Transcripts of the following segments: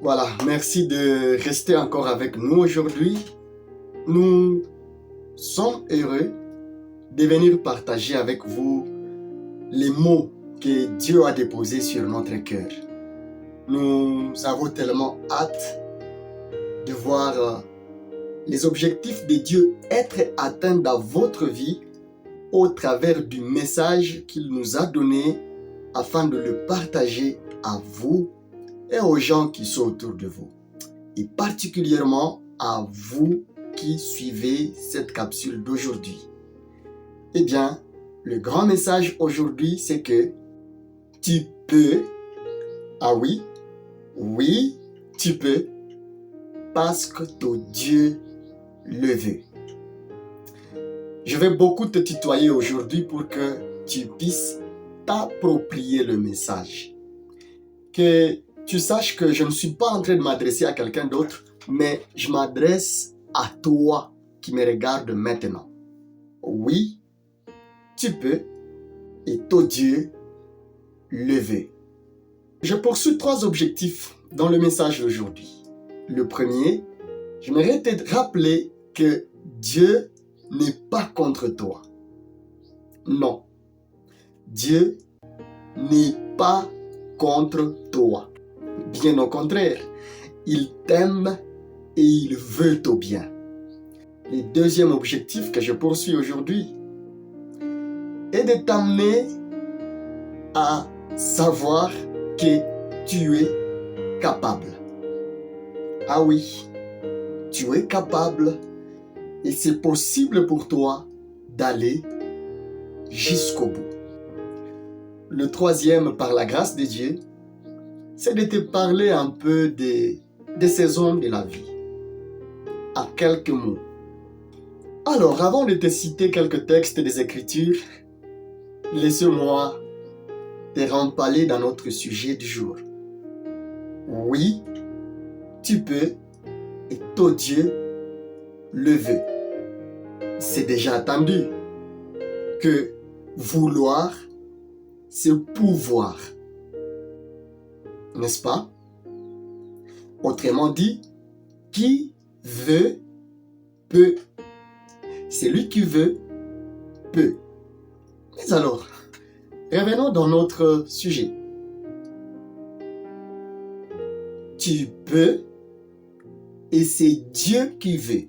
Voilà, merci de rester encore avec nous aujourd'hui. Nous sommes heureux de venir partager avec vous les mots que Dieu a déposés sur notre cœur. Nous avons tellement hâte de voir les objectifs de Dieu être atteints dans votre vie au travers du message qu'il nous a donné afin de le partager à vous et aux gens qui sont autour de vous. Et particulièrement à vous qui suivez cette capsule d'aujourd'hui. Eh bien, le grand message aujourd'hui, c'est que tu peux, ah oui, tu peux, parce que ton Dieu le veut. Je vais beaucoup te tutoyer aujourd'hui pour que tu puisses t'approprier le message. Que tu saches que je ne suis pas en train de m'adresser à quelqu'un d'autre, mais je m'adresse à toi qui me regarde maintenant. Oui, tu peux, et ton Dieu le veut. Je poursuis 3 objectifs dans le message d'aujourd'hui. Le premier, j'aimerais te rappeler que Dieu n'est pas contre toi. Non, Dieu n'est pas contre toi. Bien au contraire, il t'aime et il veut ton bien. Le deuxième objectif que je poursuis aujourd'hui est de t'amener à savoir que tu es capable. Ah oui, tu es capable et c'est possible pour toi d'aller jusqu'au bout. Le troisième, par la grâce de Dieu, c'est de te parler un peu des saisons de la vie, à quelques mots. Alors, avant de te citer quelques textes des Écritures, laisse-moi te remballer dans notre sujet du jour. Oui, tu peux, et ton Dieu le veut. C'est déjà attendu que vouloir, c'est pouvoir. N'est-ce pas? Autrement dit, qui veut, peut. Celui qui veut, peut. Mais alors, revenons dans notre sujet. Tu peux, et c'est Dieu qui veut.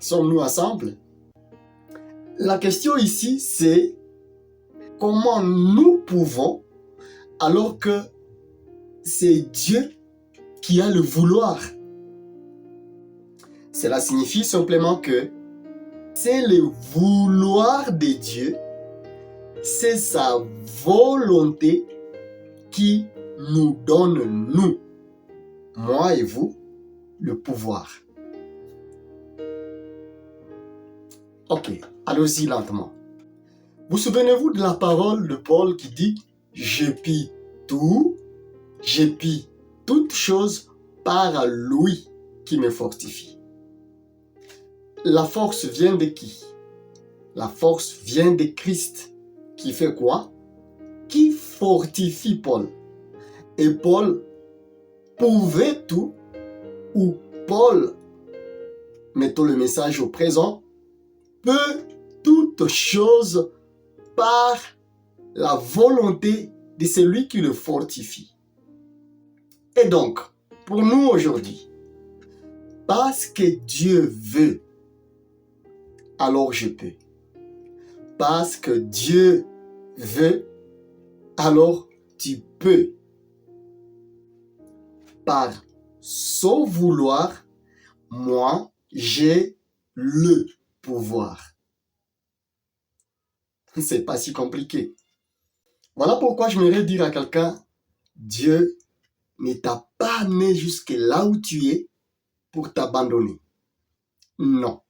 Sommes-nous ensemble? La question ici, c'est comment nous pouvons, alors que c'est Dieu qui a le vouloir. Cela signifie simplement que c'est le vouloir de Dieu, c'est sa volonté qui nous donne, nous, moi et vous, le pouvoir. Ok, allons-y lentement. Vous souvenez-vous de la parole de Paul qui dit « Je pille toutes choses par lui qui me fortifie ». La force vient de qui? La force vient de Christ. Qui fait quoi? Qui fortifie Paul. Et Paul pouvait tout, ou Paul, mettons le message au présent, peut toutes choses par la volonté de celui qui le fortifie. Et donc, pour nous aujourd'hui, parce que Dieu veut, alors je peux. Parce que Dieu veut, alors tu peux. Par son vouloir, moi, j'ai le pouvoir. C'est pas si compliqué. Voilà pourquoi je m'aimerais dire à quelqu'un, Dieu ne t'a pas amené jusque là où tu es pour t'abandonner. Non.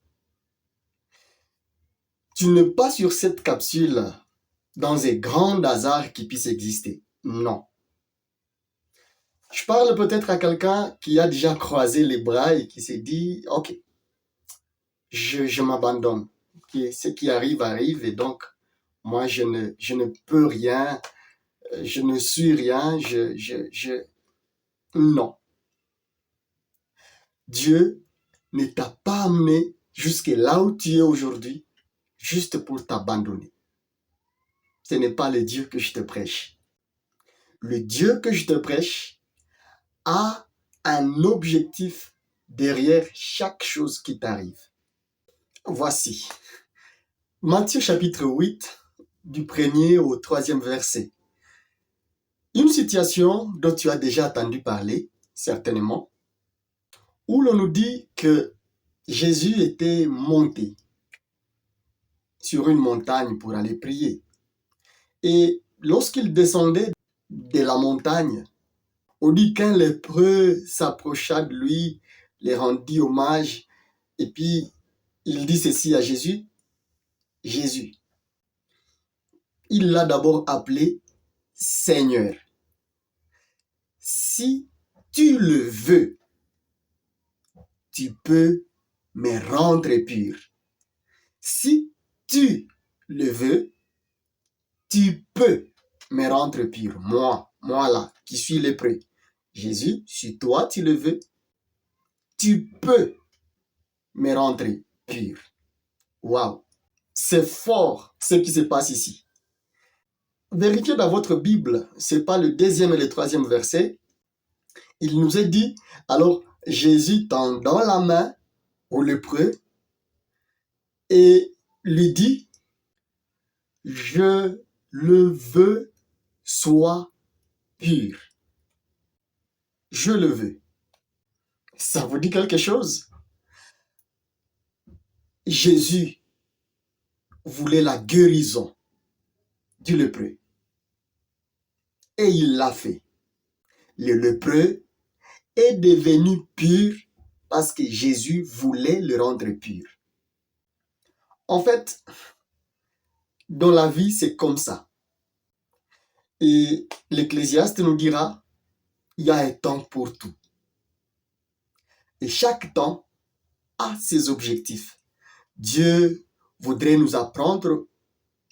Tu n'es pas sur cette capsule dans un grand hasard qui puisse exister. Non. Je parle peut-être à quelqu'un qui a déjà croisé les bras et qui s'est dit, ok, je m'abandonne. Ce qui arrive, arrive et donc, moi, je ne peux rien, je ne suis rien, Non. Dieu ne t'a pas amené jusque là où tu es aujourd'hui juste pour t'abandonner. Ce n'est pas le Dieu que je te prêche. Le Dieu que je te prêche a un objectif derrière chaque chose qui t'arrive. Voici. Matthieu chapitre 8, du 1er au 3e verset. Une situation dont tu as déjà entendu parler, certainement, où l'on nous dit que Jésus était monté sur une montagne pour aller prier. Et lorsqu'il descendait de la montagne, on dit qu'un lépreux s'approcha de lui, les rendit hommage, et puis il dit ceci à Jésus. Jésus, il l'a d'abord appelé Seigneur. Si tu le veux, tu peux me rendre pur. Si tu le veux, tu peux me rendre pur. Moi là, qui suis lépreux. Jésus, si toi tu le veux, tu peux me rendre pur. Waouh! C'est fort ce qui se passe ici. Vérifiez dans votre Bible, ce n'est pas le 2e et le 3e verset. Il nous est dit, alors Jésus tendant la main au lépreux et lui dit, je le veux, sois pur. Je le veux. Ça vous dit quelque chose? Jésus voulait la guérison du lépreux. Et il l'a fait. Le lépreux est devenu pur parce que Jésus voulait le rendre pur. En fait, dans la vie, c'est comme ça. Et l'Ecclésiaste nous dira, il y a un temps pour tout. Et chaque temps a ses objectifs. Dieu voudrait nous apprendre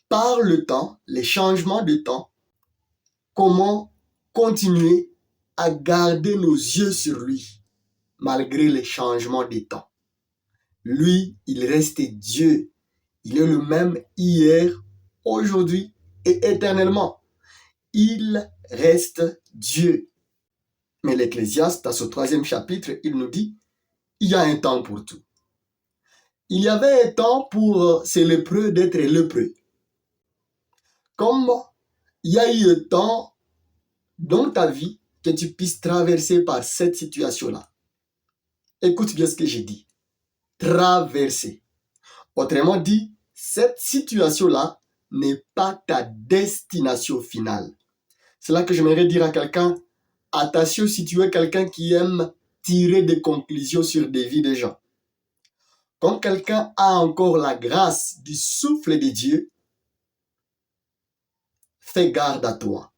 par le temps, les changements de temps, comment continuer à garder nos yeux sur lui, malgré les changements des temps. Lui, il reste Dieu. Il est le même hier, aujourd'hui et éternellement. Il reste Dieu. Mais l'Ecclésiaste, à ce 3e chapitre, il nous dit, il y a un temps pour tout. Il y avait un temps pour ces lépreux d'être lépreux. Comme il y a eu un temps dans ta vie que tu puisses traverser par cette situation-là. Écoute bien ce que j'ai dit. Traverser. Autrement dit, cette situation-là n'est pas ta destination finale. C'est là que j'aimerais dire à quelqu'un, attention si tu es quelqu'un qui aime tirer des conclusions sur des vies de gens. Quand quelqu'un a encore la grâce du souffle de Dieu, fais garde à toi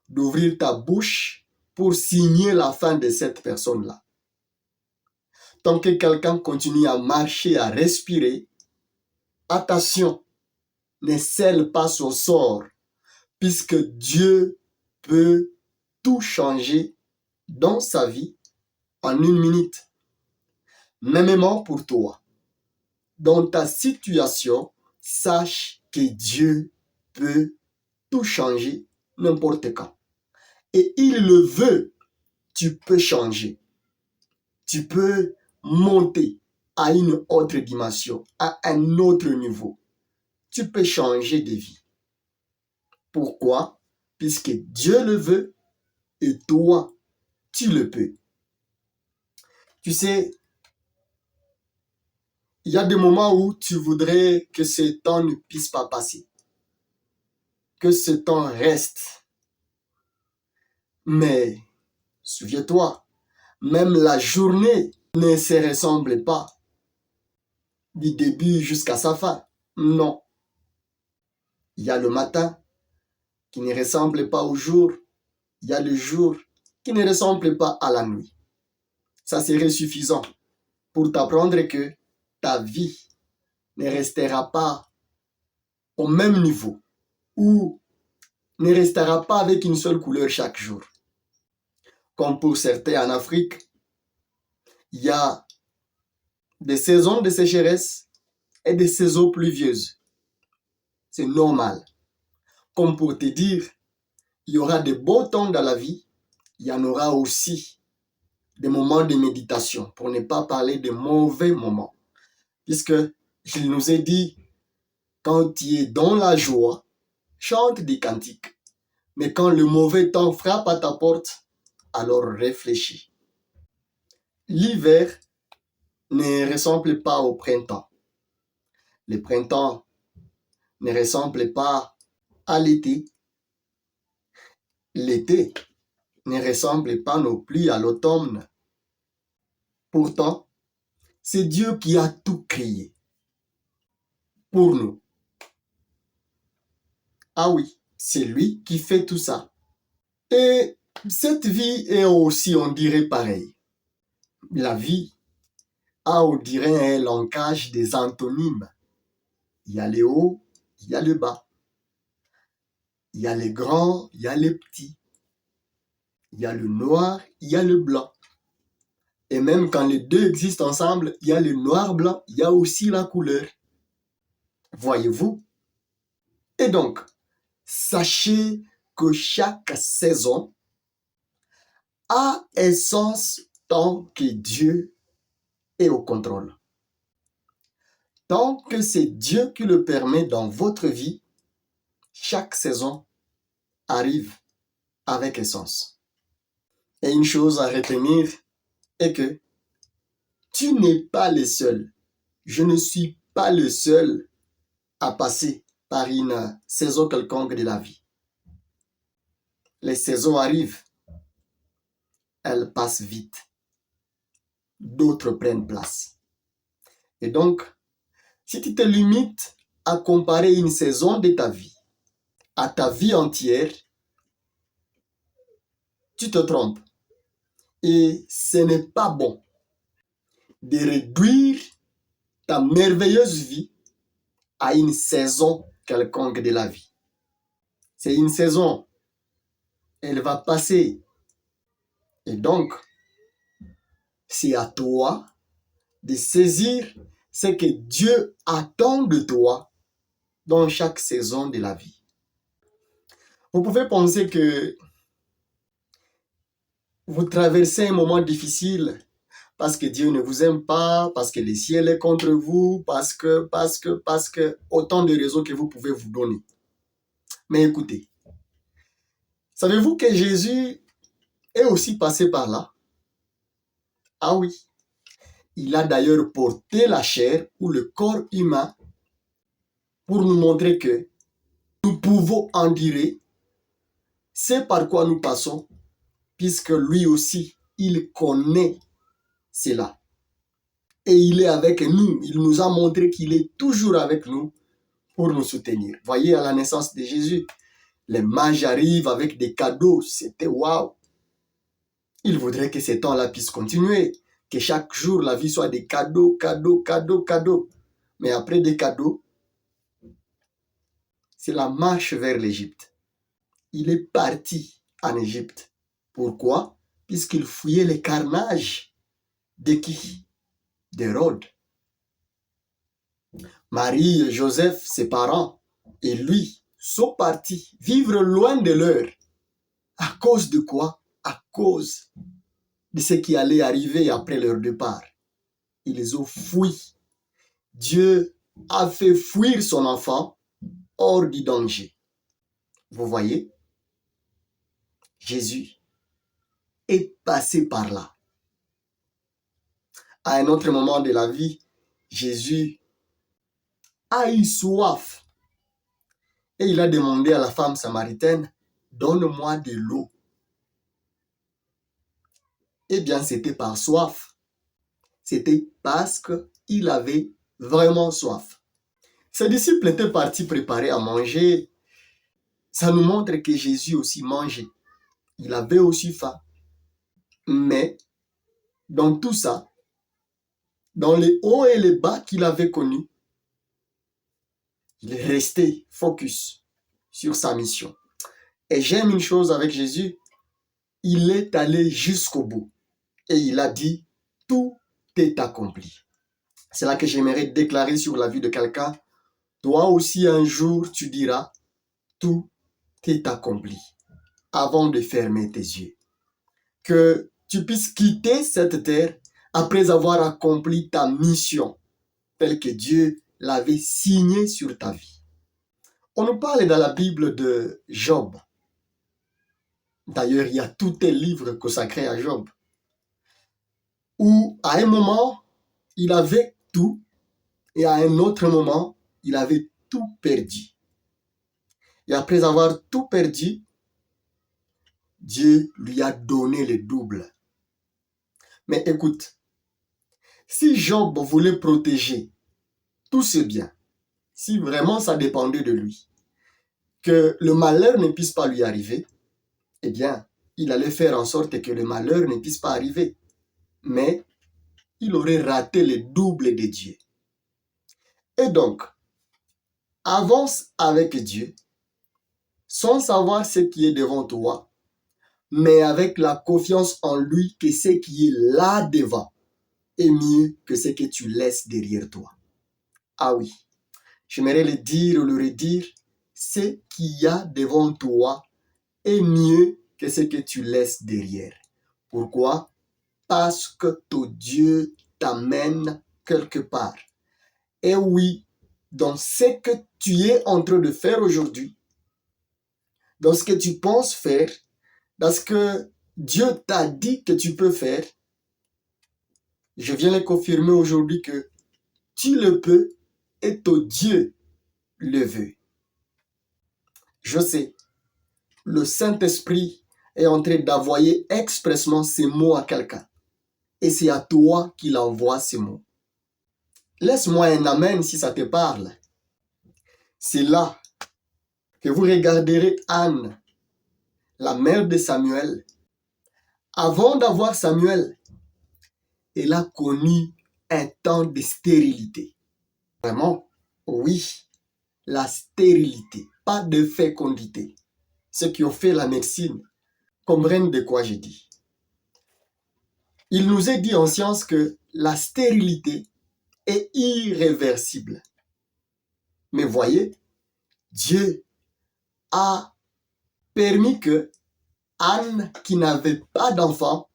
d'ouvrir ta bouche pour signer la fin de cette personne-là. Tant que quelqu'un continue à marcher, à respirer, attention, ne scelle pas son sort, puisque Dieu peut tout changer dans sa vie en une minute. Mêmement pour toi, dans ta situation, sache que Dieu peut tout changer n'importe quand. Et il le veut, tu peux changer. Tu peux monter à une autre dimension, à un autre niveau. Tu peux changer de vie. Pourquoi? Puisque Dieu le veut et toi, tu le peux. Tu sais, il y a des moments où tu voudrais que ce temps ne puisse pas passer. Que ce temps reste. Mais, souviens-toi, même la journée ne se ressemble pas du début jusqu'à sa fin. Non. Il y a le matin qui ne ressemble pas au jour. Il y a le jour qui ne ressemble pas à la nuit. Ça serait suffisant pour t'apprendre que ta vie ne restera pas au même niveau ou ne restera pas avec une seule couleur chaque jour. comme pour certains en Afrique, il y a des saisons de sécheresse et des saisons pluvieuses. C'est normal. Comme pour te dire, il y aura des beaux temps dans la vie, il y en aura aussi des moments de méditation, pour ne pas parler de mauvais moments. Puisque il nous est dit, quand tu es dans la joie, chante des cantiques. Mais quand le mauvais temps frappe à ta porte, alors réfléchis. L'hiver ne ressemble pas au printemps. Le printemps ne ressemble pas à l'été. L'été ne ressemble pas non plus à l'automne. Pourtant, c'est Dieu qui a tout créé pour nous. Ah oui, c'est lui qui fait tout ça. Et cette vie est aussi, on dirait, pareil. La vie a, on dirait, un langage des antonymes. Il y a les hauts, il y a le bas. Il y a les grands, il y a les petits. Il y a le noir, il y a le blanc. Et même quand les deux existent ensemble, il y a le noir-blanc, il y a aussi la couleur. Voyez-vous? Et donc, sachez que chaque saison a un sens tant que Dieu est au contrôle. Tant que c'est Dieu qui le permet dans votre vie, chaque saison arrive avec un sens. Et une chose à retenir est que tu n'es pas le seul. Je ne suis pas le seul à passer par une saison quelconque de la vie. Les saisons arrivent, elles passent vite. D'autres prennent place. Et donc, si tu te limites à comparer une saison de ta vie à ta vie entière, tu te trompes. Et ce n'est pas bon de réduire ta merveilleuse vie à une saison quelconque de la vie. C'est une saison. Elle va passer. Et donc, c'est à toi de saisir ce que Dieu attend de toi dans chaque saison de la vie. Vous pouvez penser que vous traversez un moment difficile parce que Dieu ne vous aime pas, parce que le ciel est contre vous, parce que, autant de raisons que vous pouvez vous donner. Mais écoutez, savez-vous que Jésus est aussi passé par là? Ah oui, il a d'ailleurs porté la chair ou le corps humain pour nous montrer que nous pouvons endurer ce par quoi nous passons, puisque lui aussi, il connaît cela. Et il est avec nous. Il nous a montré qu'il est toujours avec nous pour nous soutenir. Voyez, à la naissance de Jésus, les mages arrivent avec des cadeaux. C'était waouh! Il voudrait que ces temps-là puissent continuer. Que chaque jour, la vie soit des cadeaux, cadeaux, cadeaux, cadeaux. Mais après des cadeaux, c'est la marche vers l'Égypte. Il est parti en Égypte. Pourquoi? Puisqu'il fouillait les carnages de qui? D'Hérode. Marie et Joseph, ses parents, et lui sont partis vivre loin de leur. À cause de quoi? À cause de ce qui allait arriver après leur départ. Ils les ont fui. Dieu a fait fuir son enfant hors du danger. Vous voyez? Jésus est passé par là. À un autre moment de la vie, Jésus a eu soif. Et il a demandé à la femme samaritaine, donne-moi de l'eau. Eh bien, c'était par soif. C'était parce qu'il avait vraiment soif. Ses disciples étaient partis préparer à manger. Ça nous montre que Jésus aussi mangeait. Il avait aussi faim. Mais, dans tout ça, dans les hauts et les bas qu'il avait connus, il est resté focus sur sa mission. Et j'aime une chose avec Jésus, il est allé jusqu'au bout. Et il a dit, tout est accompli. C'est là que j'aimerais déclarer sur la vie de quelqu'un. Toi aussi, un jour, tu diras, tout est accompli avant de fermer tes yeux. Que tu puisses quitter cette terre après avoir accompli ta mission, telle que Dieu l'avait signée sur ta vie. On nous parle dans la Bible de Job. D'ailleurs, il y a tout un livre consacré à Job, où à un moment, il avait tout, et à un autre moment, il avait tout perdu. Et après avoir tout perdu, Dieu lui a donné le double. Mais écoute, si Job voulait protéger tous ses biens, si vraiment ça dépendait de lui, que le malheur ne puisse pas lui arriver, eh bien, il allait faire en sorte que le malheur ne puisse pas arriver. Mais il aurait raté le double de Dieu. Et donc, avance avec Dieu, sans savoir ce qui est devant toi, mais avec la confiance en lui que ce qui est là devant est mieux que ce que tu laisses derrière toi. Ah oui, j'aimerais le dire ou le redire, ce qu'il y a devant toi est mieux que ce que tu laisses derrière. Pourquoi? Parce que ton Dieu t'amène quelque part. Et oui, dans ce que tu es en train de faire aujourd'hui, dans ce que tu penses faire, dans ce que Dieu t'a dit que tu peux faire, je viens le confirmer aujourd'hui que tu le peux et ton Dieu le veut. Je sais, le Saint-Esprit est en train d'envoyer expressément ces mots à quelqu'un. Et c'est à toi qu'il envoie ces mots. Laisse-moi un amen si ça te parle. C'est là que vous regarderez Anne, la mère de Samuel. Avant d'avoir Samuel, elle a connu un temps de stérilité. Vraiment, oui, la stérilité, pas de fécondité. Ceux qui ont fait la médecine comprennent de quoi je dis. Il nous est dit en science que la stérilité est irréversible. Mais voyez, Dieu a permis que Anne, qui n'avait pas d'enfant,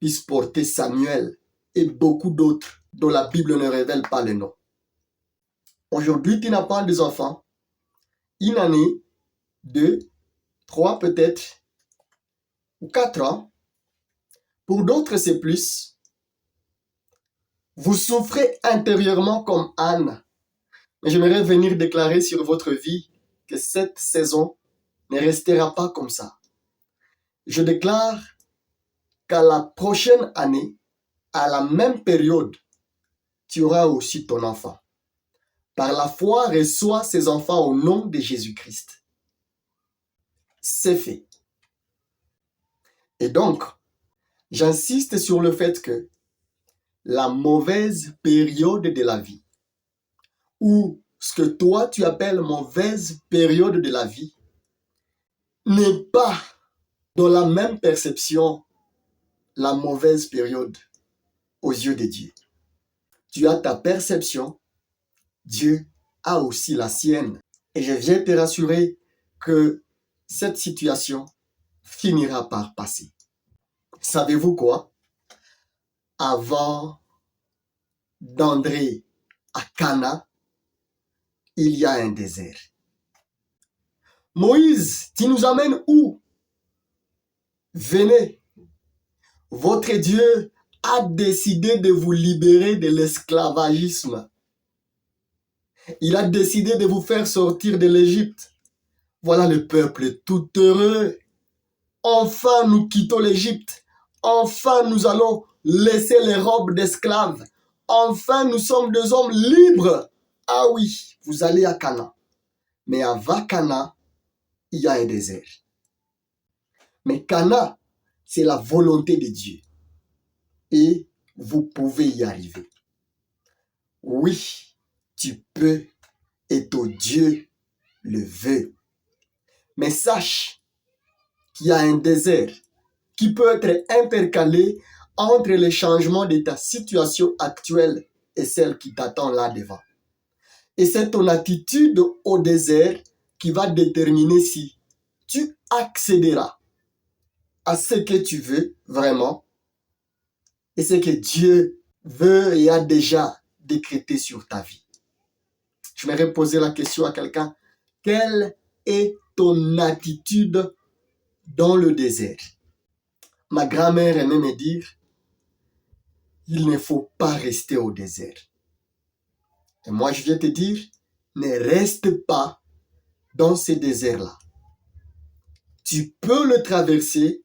puisse porter Samuel et beaucoup d'autres dont la Bible ne révèle pas le nom. Aujourd'hui, tu n'as pas d'enfants. Une année, 2, 3 peut-être, ou 4 ans. Pour d'autres, c'est plus. Vous souffrez intérieurement comme Anne. Mais j'aimerais venir déclarer sur votre vie que cette saison ne restera pas comme ça. Je déclare qu'à la prochaine année, à la même période, tu auras aussi ton enfant. Par la foi, reçois ces enfants au nom de Jésus-Christ. C'est fait. Et donc, j'insiste sur le fait que la mauvaise période de la vie, ou ce que toi tu appelles mauvaise période de la vie, n'est pas dans la même perception la mauvaise période aux yeux de Dieu. Tu as ta perception, Dieu a aussi la sienne. Et je viens te rassurer que cette situation finira par passer. Savez-vous quoi? Avant d'entrer à Cana, il y a un désert. Moïse, tu nous amènes où? Venez. Votre Dieu a décidé de vous libérer de l'esclavagisme. Il a décidé de vous faire sortir de l'Égypte. Voilà le peuple tout heureux. Enfin, nous quittons l'Égypte. Enfin, nous allons laisser les robes d'esclaves. Enfin, nous sommes des hommes libres. Ah oui, vous allez à Cana. Mais avant Cana, il y a un désert. Mais Cana, c'est la volonté de Dieu. Et vous pouvez y arriver. Oui, tu peux et ton Dieu le veut. Mais sache qu'il y a un désert qui peut être intercalé entre les changements de ta situation actuelle et celle qui t'attend là devant. Et c'est ton attitude au désert qui va déterminer si tu accéderas à ce que tu veux vraiment et ce que Dieu veut et a déjà décrété sur ta vie. Je vais poser la question à quelqu'un. Quelle est ton attitude dans le désert? Ma grand-mère aimait me dire, il ne faut pas rester au désert. Et moi, je viens te dire, ne reste pas dans ce désert-là. Tu peux le traverser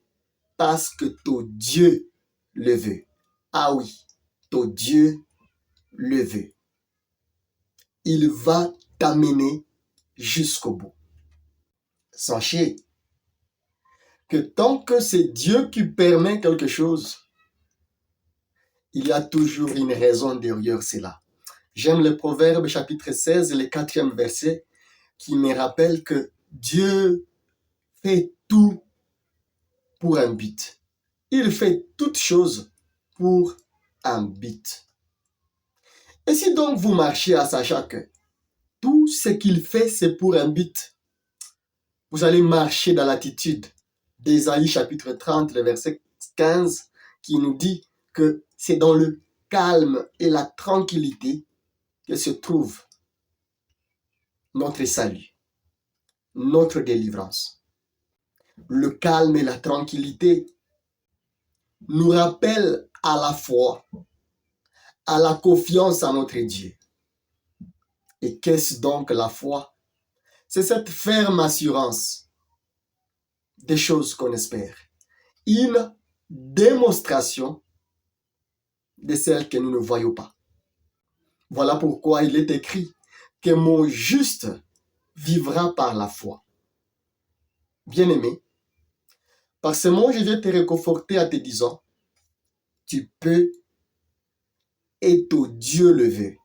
parce que ton Dieu le veut. Ah oui, ton Dieu le veut. Il va t'amener jusqu'au bout. Sachez que tant que c'est Dieu qui permet quelque chose, il y a toujours une raison derrière cela. J'aime le Proverbe chapitre 16, le 4e verset, qui me rappelle que Dieu fait tout pour un but. Il fait toutes choses pour un but. Et si donc vous marchez à sachant que tout ce qu'il fait, c'est pour un but, vous allez marcher dans l'attitude d'Ésaïe chapitre 30, le verset 15, qui nous dit que c'est dans le calme et la tranquillité que se trouve notre salut, notre délivrance. Le calme et la tranquillité nous rappellent à la foi, à la confiance en notre Dieu. Et qu'est-ce donc la foi? C'est cette ferme assurance des choses qu'on espère. Une démonstration de celles que nous ne voyons pas. Voilà pourquoi il est écrit que mon juste vivra par la foi. Bien-aimé, par ce mot, je viens te réconforter en te disant, tu peux et ton Dieu le veut.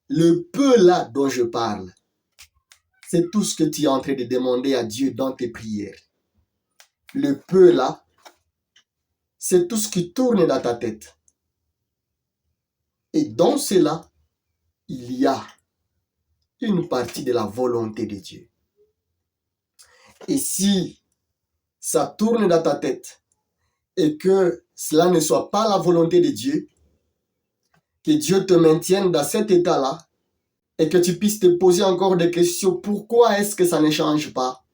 Le peu là dont je parle, c'est tout ce que tu es en train de demander à Dieu dans tes prières. Le peu là, c'est tout ce qui tourne dans ta tête. Et dans cela, il y a une partie de la volonté de Dieu. Et si ça tourne dans ta tête et que cela ne soit pas la volonté de Dieu, que Dieu te maintienne dans cet état-là et que tu puisses te poser encore des questions, pourquoi est-ce que ça ne change pas?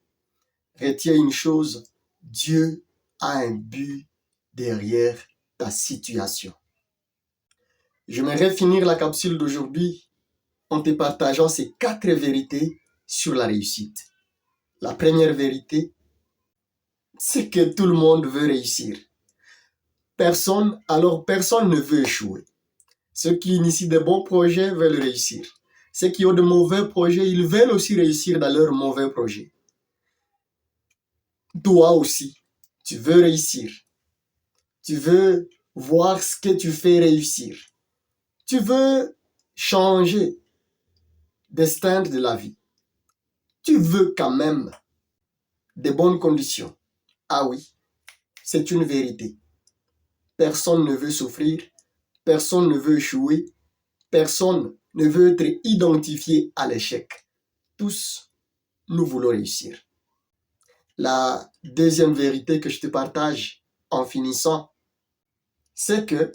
Retiens une chose, Dieu a un but derrière ta situation. J'aimerais finir la capsule d'aujourd'hui en te partageant ces 4 vérités sur la réussite. La première vérité, c'est que tout le monde veut réussir. Personne ne veut échouer. Ceux qui initient de bons projets veulent réussir. Ceux qui ont de mauvais projets, ils veulent aussi réussir dans leurs mauvais projets. Toi aussi, tu veux réussir. Tu veux voir ce que tu fais réussir. Tu veux changer destin de la vie. Tu veux quand même de bonnes conditions. Ah oui, c'est une vérité. Personne ne veut souffrir, personne ne veut échouer, personne ne veut être identifié à l'échec. Tous, nous voulons réussir. La deuxième vérité que je te partage en finissant, c'est que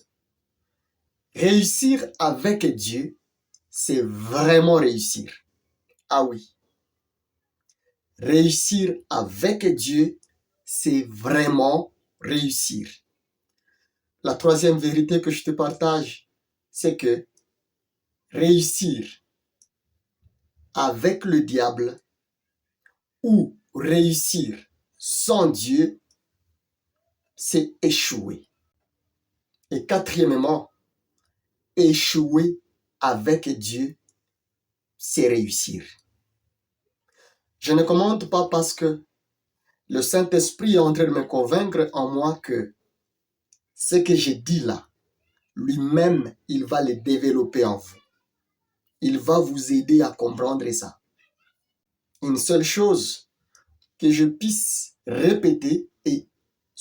réussir avec Dieu, c'est vraiment réussir. Ah oui. Réussir avec Dieu, c'est vraiment réussir. La troisième vérité que je te partage, c'est que réussir avec le diable ou réussir sans Dieu, c'est échouer. Et quatrièmement, échouer avec Dieu, c'est réussir. Je ne commente pas parce que le Saint-Esprit est en train de me convaincre en moi que ce que j'ai dit là, lui-même, il va le développer en vous. Il va vous aider à comprendre ça. Une seule chose que je puisse répéter et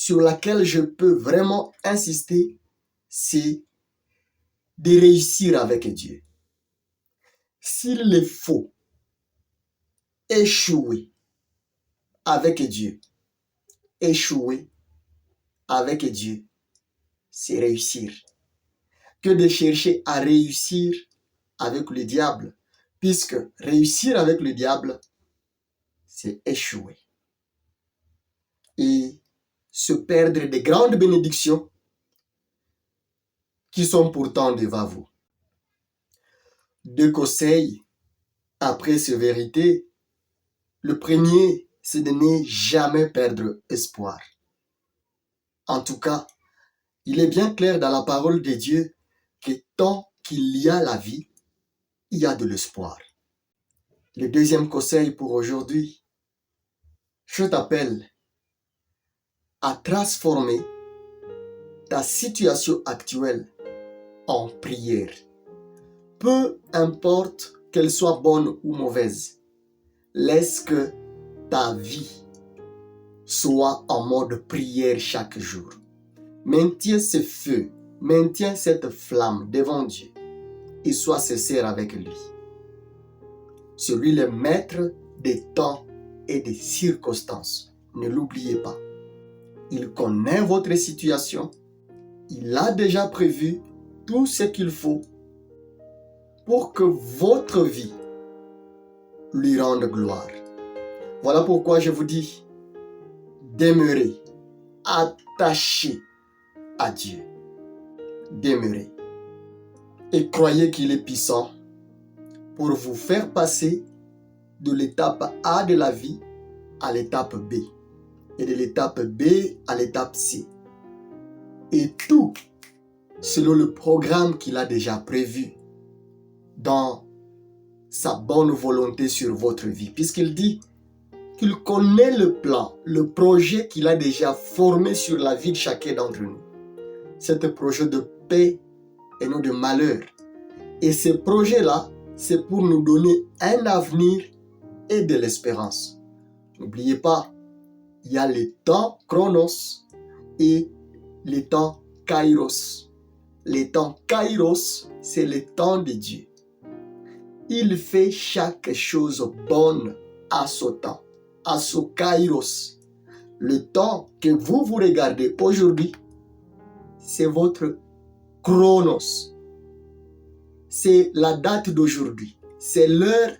sur laquelle je peux vraiment insister, c'est de réussir avec Dieu. S'il le faut échouer avec Dieu, échouer avec Dieu, c'est réussir. Que de chercher à réussir avec le diable, puisque réussir avec le diable, c'est échouer. Et se perdre de grandes bénédictions qui sont pourtant devant vous. 2 conseils après ces vérités. Le premier, c'est de ne jamais perdre espoir. En tout cas, il est bien clair dans la parole de Dieu que tant qu'il y a la vie, il y a de l'espoir. Le deuxième conseil pour aujourd'hui, je t'appelle à transformer ta situation actuelle en prière. Peu importe qu'elle soit bonne ou mauvaise, laisse que ta vie soit en mode prière chaque jour. Maintiens ce feu, maintiens cette flamme devant Dieu et sois sincère avec lui. C'est lui le maître des temps et des circonstances. Ne l'oubliez pas. Il connaît votre situation. Il a déjà prévu tout ce qu'il faut pour que votre vie lui rende gloire. Voilà pourquoi je vous dis, demeurez attachés à Dieu. Demeurez. Et croyez qu'il est puissant pour vous faire passer de l'étape A de la vie à l'étape B. Et de l'étape B à l'étape C. Et tout selon le programme qu'il a déjà prévu dans sa bonne volonté sur votre vie. Puisqu'il dit qu'il connaît le plan, le projet qu'il a déjà formé sur la vie de chacun d'entre nous. C'est un projet de paix et non de malheur. Et ce projet-là, c'est pour nous donner un avenir et de l'espérance. N'oubliez pas, il y a le temps chronos et le temps kairos. Le temps kairos, c'est le temps de Dieu. Il fait chaque chose bonne à son temps, à son kairos. Le temps que vous regardez aujourd'hui, c'est votre chronos. C'est la date d'aujourd'hui. C'est l'heure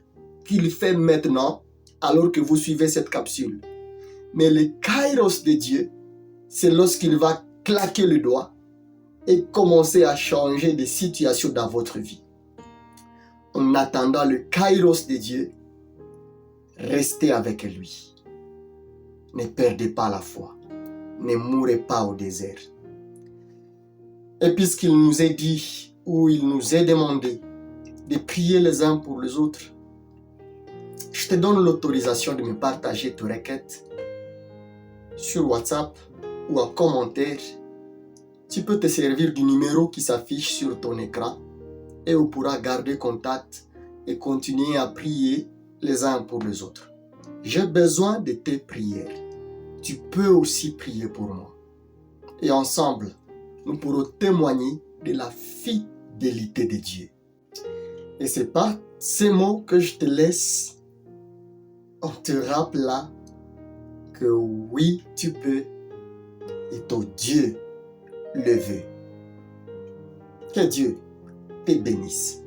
qu'il fait maintenant alors que vous suivez cette capsule. Mais le kairos de Dieu, c'est lorsqu'il va claquer le doigt et commencer à changer de situation dans votre vie. En attendant le kairos de Dieu, restez avec lui. Ne perdez pas la foi. Ne mourrez pas au désert. Et puisqu'il nous est dit, ou il nous est demandé de prier les uns pour les autres, je te donne l'autorisation de me partager tes requêtes sur WhatsApp ou en commentaire. Tu peux te servir du numéro qui s'affiche sur ton écran et on pourra garder contact et continuer à prier les uns pour les autres. J'ai besoin de tes prières. Tu peux aussi prier pour moi. Et ensemble, nous pourrons témoigner de la fidélité de Dieu. Et c'est par ces mots que je te laisse. On te rappelle que oui, tu peux et ton Dieu le veut. Que Dieu te bénisse.